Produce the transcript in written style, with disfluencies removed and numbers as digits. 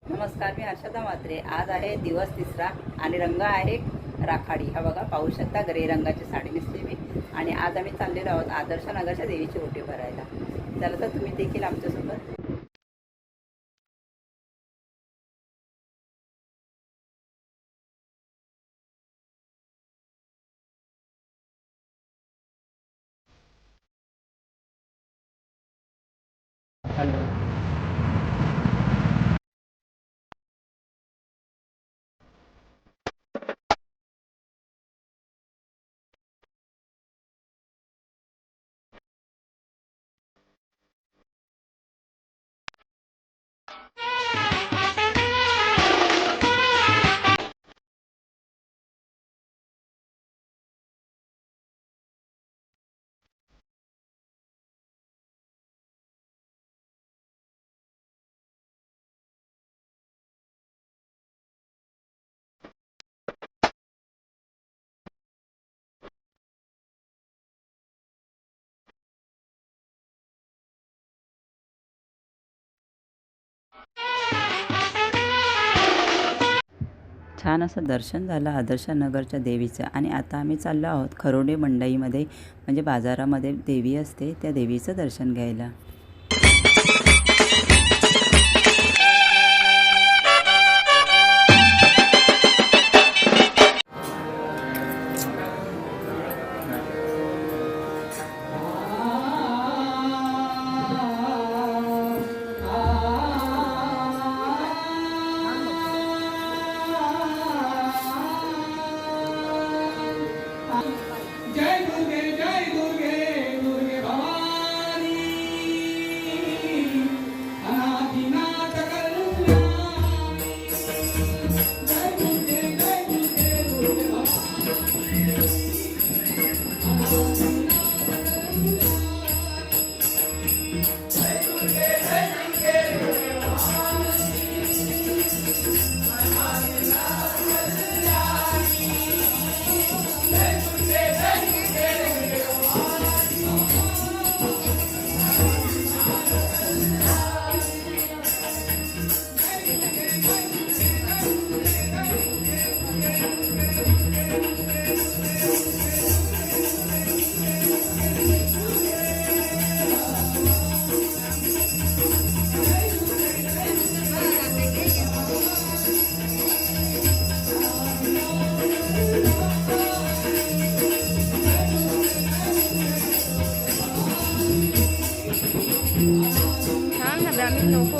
नमस्कार, मी हर्षदा म्हात्रे। आज आहे दिवस तिसरा आणि रंग आहे राखाडी। हा बघा, पाहू शकता ग्रे रंगाची साडी नेसली मी आणि आज आम्ही चाललेलो आहोत आदर्श नगरच्या देवीची ओटी भरायला। चला तर तुम्ही देखील आमच्यासोबत। हॅलो। छान असं दर्शन झालं आदर्श नगरच्या देवीचं आणि आता आम्ही चाललो आहोत खरोडे मंडईमध्ये, म्हणजे बाजारामध्ये देवी असते त्या देवीचं दर्शन घ्यायला। जय दुर्गे जय दुर्गे दुर्गे भवानी अनादिनाथ कल्याणी। जय दुर्गे दुर्गे छान झालं आम्ही नको।